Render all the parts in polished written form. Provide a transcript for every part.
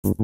Good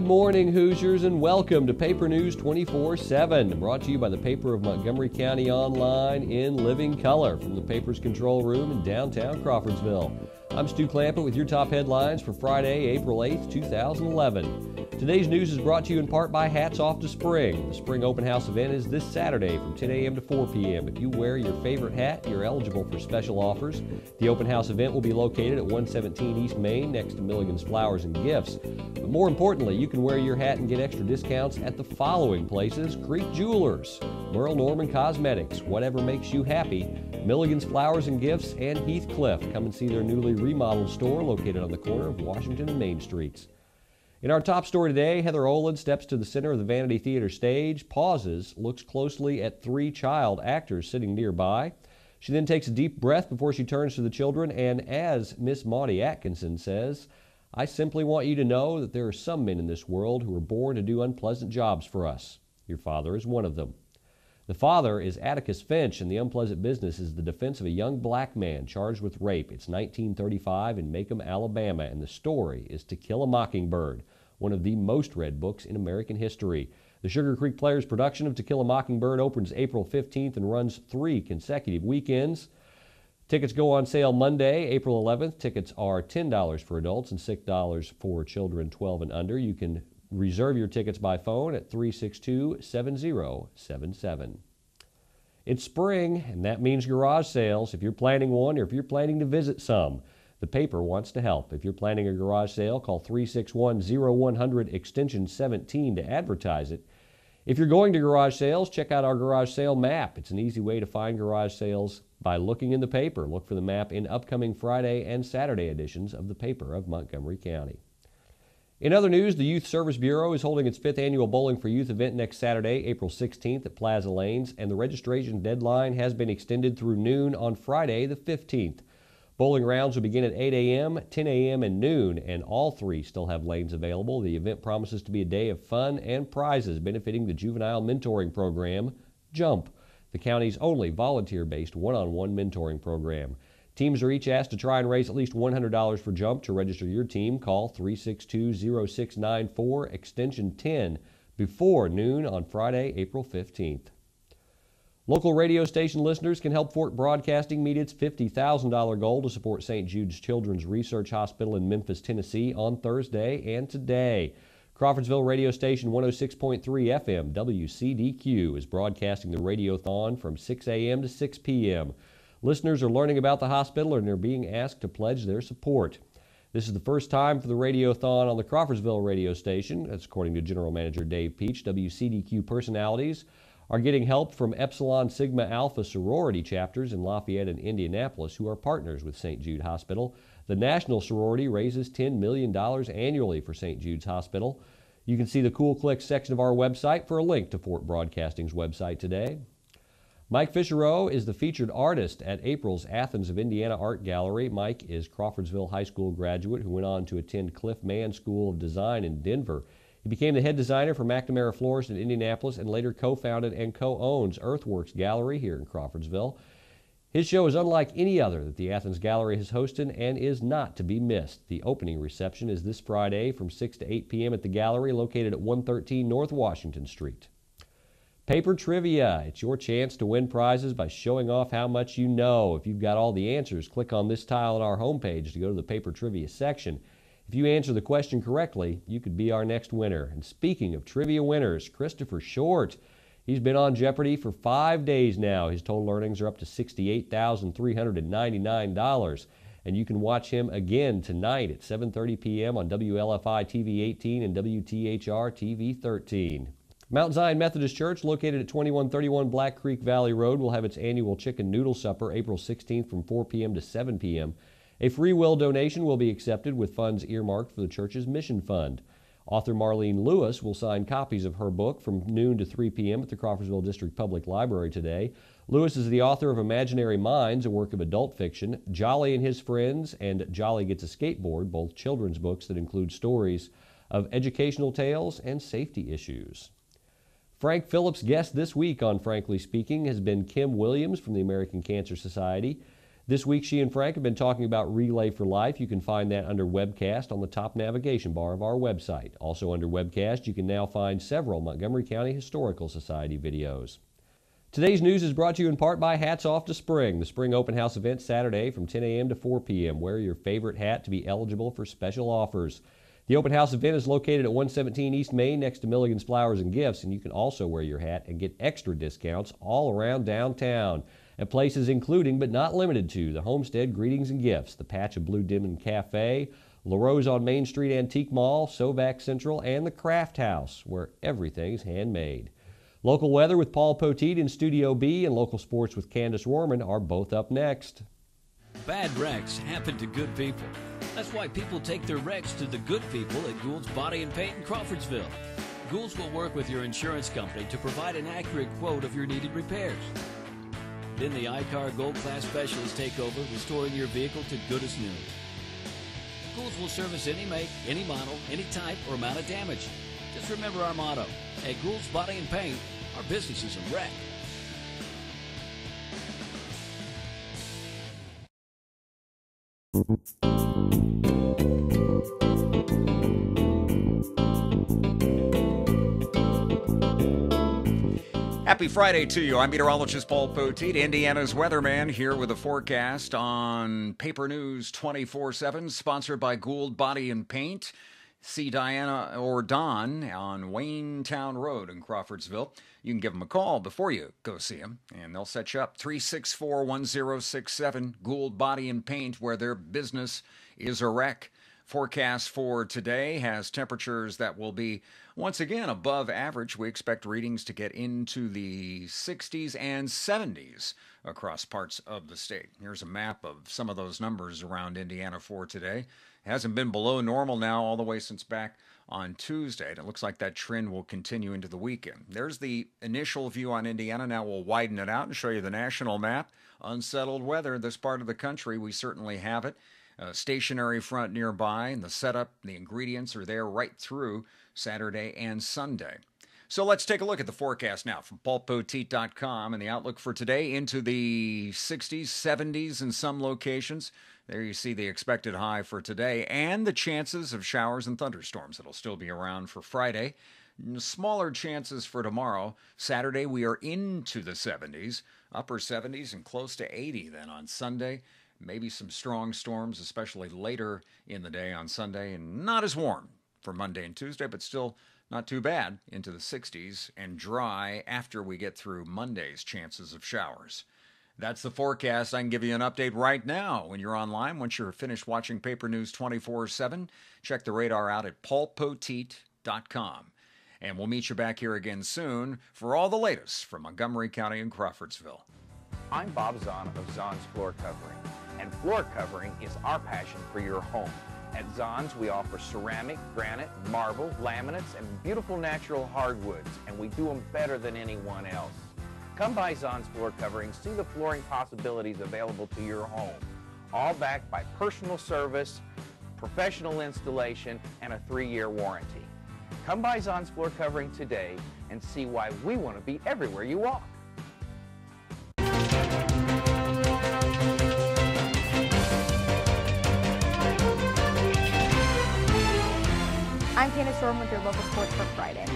morning, Hoosiers, and welcome to Paper News 24/7, brought to you by the Paper of Montgomery County Online in living color from the paper's control room in downtown Crawfordsville. I'm Stu Clampett with your top headlines for Friday, April 8th, 2011. Today's news is brought to you in part by Hats Off to Spring. The Spring Open House event is this Saturday from 10 a.m. to 4 p.m. If you wear your favorite hat, you're eligible for special offers. The Open House event will be located at 117 East Main next to Milligan's Flowers and Gifts. But more importantly, you can wear your hat and get extra discounts at the following places: Creek Jewelers, Merle Norman Cosmetics, Whatever Makes You Happy, Milligan's Flowers and Gifts, and Heathcliff. Come and see their newly remodeled store located on the corner of Washington and Main Streets. In our top story today, Heather Olin steps to the center of the Vanity Theater stage, pauses, looks closely at three child actors sitting nearby. She then takes a deep breath before she turns to the children, and as Miss Maudie Atkinson says, "I simply want you to know that there are some men in this world who are born to do unpleasant jobs for us. Your father is one of them." The father is Atticus Finch, and the unpleasant business is the defense of a young black man charged with rape. It's 1935 in Macomb, Alabama, and the story is To Kill a Mockingbird, one of the most read books in American history. The Sugar Creek Players production of To Kill a Mockingbird opens April 15th and runs 3 consecutive weekends. Tickets go on sale Monday, April 11th. Tickets are $10 for adults and $6 for children 12 and under. You can reserve your tickets by phone at 362-7077. It's spring, and that means garage sales. If you're planning one or if you're planning to visit some, the paper wants to help. If you're planning a garage sale, call 361-0100 extension 17 to advertise it. If you're going to garage sales, check out our garage sale map. It's an easy way to find garage sales by looking in the paper. Look for the map in upcoming Friday and Saturday editions of the Paper of Montgomery County. In other news, the Youth Service Bureau is holding its 5th annual Bowling for Youth event next Saturday, April 16th at Plaza Lanes, and the registration deadline has been extended through noon on Friday the 15th. Bowling rounds will begin at 8 a.m., 10 a.m., and noon, and all three still have lanes available. The event promises to be a day of fun and prizes benefiting the Juvenile Mentoring Program, JUMP, the county's only volunteer-based one-on-one mentoring program. Teams are each asked to try and raise at least $100 for JUMP. To register your team, call 362-0694 extension 10 before noon on Friday, April 15th. Local radio station listeners can help Fort Broadcasting meet its $50,000 goal to support St. Jude's Children's Research Hospital in Memphis, Tennessee on Thursday and today. Crawfordsville radio station 106.3 FM WCDQ is broadcasting the Radiothon from 6 a.m. to 6 p.m. Listeners are learning about the hospital and are being asked to pledge their support. This is the first time for the Radiothon on the Crawfordsville radio station. That's according to General Manager Dave Peach. WCDQ personalities are getting help from Epsilon Sigma Alpha sorority chapters in Lafayette and Indianapolis who are partners with St. Jude Hospital. The national sorority raises $10 million annually for St. Jude's Hospital. You can see the Cool Clicks section of our website for a link to Fort Broadcasting's website today. Mike Fischerow is the featured artist at April's Athens of Indiana Art Gallery. Mike is Crawfordsville High School graduate who went on to attend Cliff Mann School of Design in Denver. He became the head designer for McNamara Florist in Indianapolis and later co-founded and co-owns Earthworks Gallery here in Crawfordsville. His show is unlike any other that the Athens Gallery has hosted and is not to be missed. The opening reception is this Friday from 6 to 8 p.m. at the gallery located at 113 North Washington Street. Paper Trivia. It's your chance to win prizes by showing off how much you know. If you've got all the answers, click on this tile on our homepage to go to the Paper Trivia section. If you answer the question correctly, you could be our next winner. And speaking of trivia winners, Christopher Short. He's been on Jeopardy for 5 days now. His total earnings are up to $68,399. And you can watch him again tonight at 7:30 p.m. on WLFI TV 18 and WTHR TV 13. Mount Zion Methodist Church, located at 2131 Black Creek Valley Road, will have its annual chicken noodle supper April 16th from 4 p.m. to 7 p.m. A free will donation will be accepted with funds earmarked for the church's mission fund. Author Marlene Lewis will sign copies of her book from noon to 3 p.m. at the Crawfordsville District Public Library today. Lewis is the author of Imaginary Minds, a work of adult fiction, Jolly and His Friends, and Jolly Gets a Skateboard, both children's books that include stories of educational tales and safety issues. Frank Phillips' guest this week on Frankly Speaking has been Kim Williams from the American Cancer Society. This week, she and Frank have been talking about Relay for Life. You can find that under Webcast on the top navigation bar of our website. Also under Webcast, you can now find several Montgomery County Historical Society videos. Today's news is brought to you in part by Hats Off to Spring, the Spring Open House event Saturday from 10 a.m. to 4 p.m. Wear your favorite hat to be eligible for special offers. The Open House event is located at 117 East Main next to Milligan's Flowers and Gifts, and you can also wear your hat and get extra discounts all around downtown at places including but not limited to the Homestead Greetings and Gifts, the Patch of Blue Demon Cafe, La Rose on Main Street Antique Mall, Sovac Central, and the Craft House, where everything's handmade. Local weather with Paul Poteet in Studio B and local sports with Candace Warman are both up next. Bad wrecks happen to good people. That's why people take their wrecks to the good people at Gould's Body and Paint in Crawfordsville. Gould's will work with your insurance company to provide an accurate quote of your needed repairs. Then the iCar Gold Class specialists take over, restoring your vehicle to good as new. Gould's will service any make, any model, any type, or amount of damage. Just remember our motto. At Gould's Body and Paint, our business is a wreck. Happy Friday to you. I'm meteorologist Paul Poteet, Indiana's weatherman, here with a forecast on Paper News 24/7, sponsored by Gould Body and Paint. See Diana or Don on Waynetown Road in Crawfordsville. You can give them a call before you go see them, and they'll set you up. 364-1067, Gould Body and Paint, where their business is a wreck. Forecast for today has temperatures that will be, once again, above average. We expect readings to get into the 60s and 70s across parts of the state. Here's a map of some of those numbers around Indiana for today. It hasn't been below normal now all the way since back on Tuesday, and it looks like that trend will continue into the weekend. There's the initial view on Indiana. Now we'll widen it out and show you the national map. Unsettled weather, this part of the country, we certainly have it. A stationary front nearby, and the setup, the ingredients are there right through Saturday and Sunday. So let's take a look at the forecast now from paulpoteet.com, and the outlook for today into the 60s, 70s in some locations. There you see the expected high for today and the chances of showers and thunderstorms that'll still be around for Friday. Smaller chances for tomorrow. Saturday we are into the 70s, upper 70s and close to 80 then on Sunday. Maybe some strong storms, especially later in the day on Sunday, and not as warm for Monday and Tuesday, but still not too bad into the 60s and dry after we get through Monday's chances of showers. That's the forecast. I can give you an update right now when you're online. Once you're finished watching Paper News 24/7, check the radar out at paulpoteet.com. And we'll meet you back here again soon for all the latest from Montgomery County and Crawfordsville. I'm Bob Zahn of Zahn's Floor Covering, and floor covering is our passion for your home. At Zahn's, we offer ceramic, granite, marble, laminates, and beautiful natural hardwoods, and we do them better than anyone else. Come by Zahn's Floor Covering, see the flooring possibilities available to your home, all backed by personal service, professional installation, and a 3-year warranty. Come by Zahn's Floor Covering today and see why we want to be everywhere you walk. I'm Candace Storm with your local sports for Friday.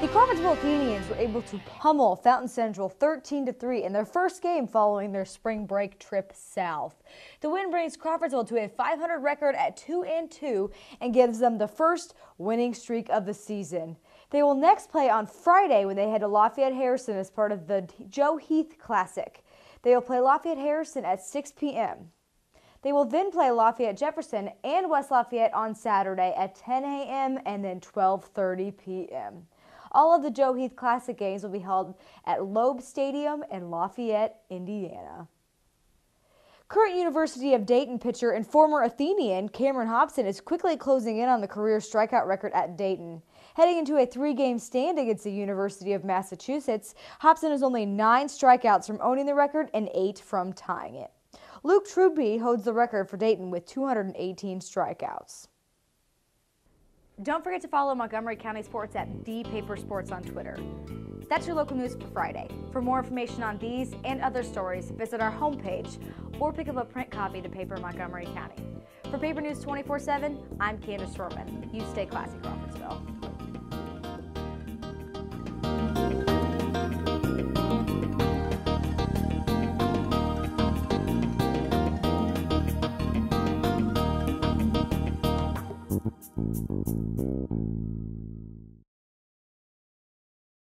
The Crawfordsville Athenians were able to pummel Fountain Central 13-3 in their first game following their spring break trip south. The win brings Crawfordsville to a .500 record at 2-2 and gives them the first winning streak of the season. They will next play on Friday when they head to Lafayette Harrison as part of the Joe Heath Classic. They will play Lafayette Harrison at 6 p.m. They will then play Lafayette Jefferson and West Lafayette on Saturday at 10 a.m. and then 12:30 p.m. All of the Joe Heath Classic games will be held at Loeb Stadium in Lafayette, Indiana. Current University of Dayton pitcher and former Athenian Cameron Hobson is quickly closing in on the career strikeout record at Dayton. Heading into a 3-game stand against the University of Massachusetts, Hobson is only 9 strikeouts from owning the record and 8 from tying it. Luke Truby holds the record for Dayton with 218 strikeouts. Don't forget to follow Montgomery County Sports at @ThePaperSports on Twitter. That's your local news for Friday. For more information on these and other stories, visit our homepage or pick up a print copy of the paper in Montgomery County. For Paper News 24/7, I'm Candace Shortman. You stay classy, Crawfordsville.